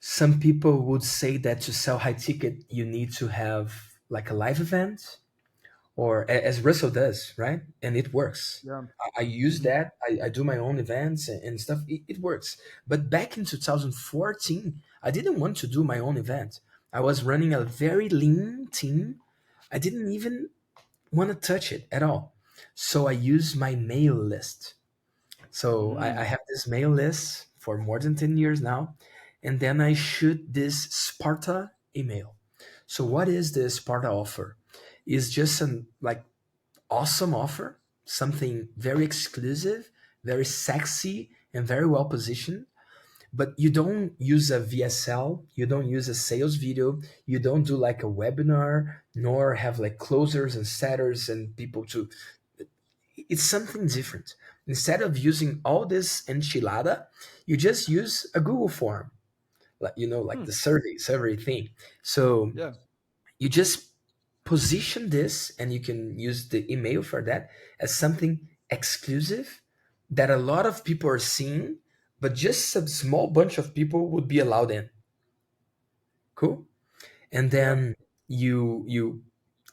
Some people would say that to sell high ticket, you need to have like a live event, or as Russell does, right? And it works. Yeah. I use Mhm. that. I do my own events and stuff. It works. But back in 2014, I didn't want to do my own event. I was running a very lean team. I didn't even want to touch it at all. So I used my mail list. So I Mm. have this mail list for more than 10 years now. And then I shoot this Sparta email. So what is the Sparta offer? Is just an like awesome offer, something very exclusive, very sexy, and very well positioned. But you don't use a VSL, you don't use a sales video, you don't do like a webinar, nor have like closers and setters and people to. It's something different. Instead of using all this enchilada, you just use a Google form, like like Hmm. the survey thing. So Yeah. you just position this, and you can use the email for that as something exclusive that a lot of people are seeing, but just a small bunch of people would be allowed in. Cool. And Yeah. then you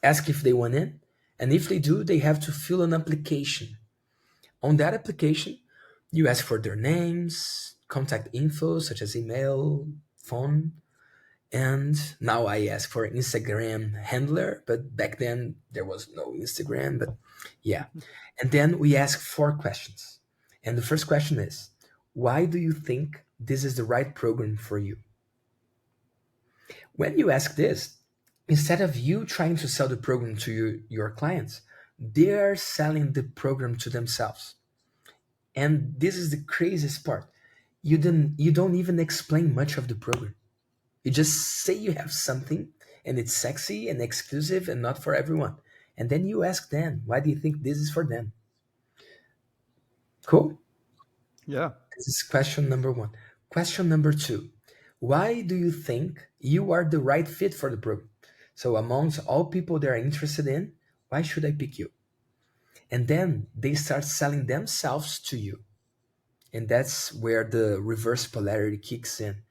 ask if they want in, and if they do, they have to fill an application. On that application, you ask for their names, contact info such as email, phone. And now I ask for an Instagram handler, but back then there was no Instagram. But yeah. And then we ask four questions. And the first question is, why do you think this is the right program for you? When you ask this, instead of you trying to sell the program to your clients, they're selling the program to themselves. And this is the craziest part. You don't even explain much of the program. You just say you have something, and it's sexy and exclusive and not for everyone. And then you ask them, why do you think this is for them? Cool. Yeah. This is question number one. Question number two, why do you think you are the right fit for the program? So, amongst all people that are interested in, why should I pick you? And then they start selling themselves to you. And that's where the reverse polarity kicks in.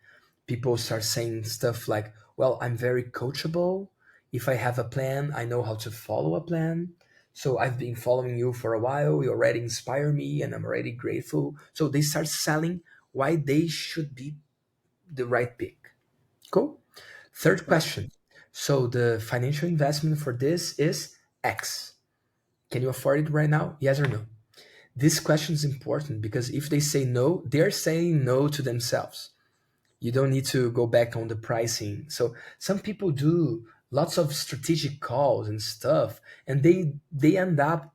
People start saying stuff like, well, I'm very coachable. If I have a plan, I know how to follow a plan. So I've been following you for a while. You already inspire me, and I'm already grateful. So they start selling why they should be the right pick. Cool. Third Yeah. question. So the financial investment for this is X. Can you afford it right now? Yes or no? This question is important because if they say no, they're saying no to themselves. You don't need to go back on the pricing. So some people do lots of strategic calls and stuff, and they end up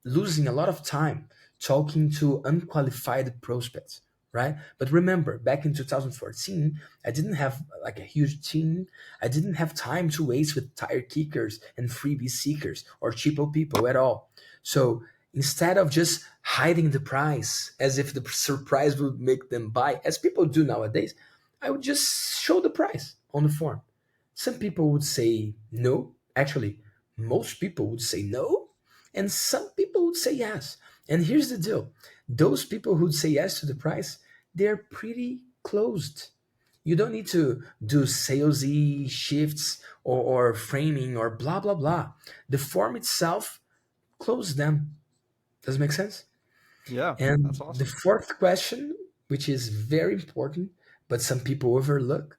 losing a lot of time talking to unqualified prospects, right? But remember, back in 2014, I didn't have like a huge team. I didn't have time to waste with tire kickers and freebie seekers or cheapo people at all. So instead of just hiding the price as if the surprise would make them buy, as people do nowadays, I would just show the price on the form. Some people would say no. Actually, most people would say no, and some people would say yes. And here's the deal, those people who'd say yes to the price, they're pretty closed. You don't need to do salesy shifts or framing or blah, blah, blah. The form itself closes them. Does it make sense? Yeah. That's And the awesome. fourth question, which is very important, but some people overlook,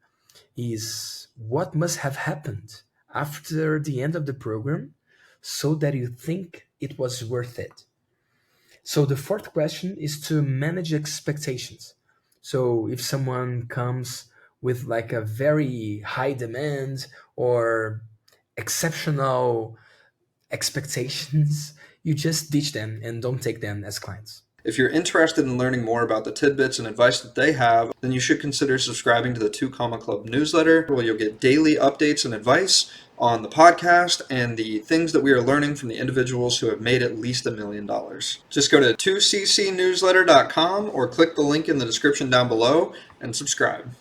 is what must have happened after the end of the program so that you think it was worth it. So the fourth question is to manage expectations. So if someone comes with like a very high demand or exceptional expectations, you just ditch them and don't take them as clients. If you're interested in learning more about the tidbits and advice that they have, then you should consider subscribing to the Two Comma Club newsletter, where you'll get daily updates and advice on the podcast and the things that we are learning from the individuals who have made at least $1 million. Just go to 2ccnewsletter.com or click the link in the description down below and subscribe.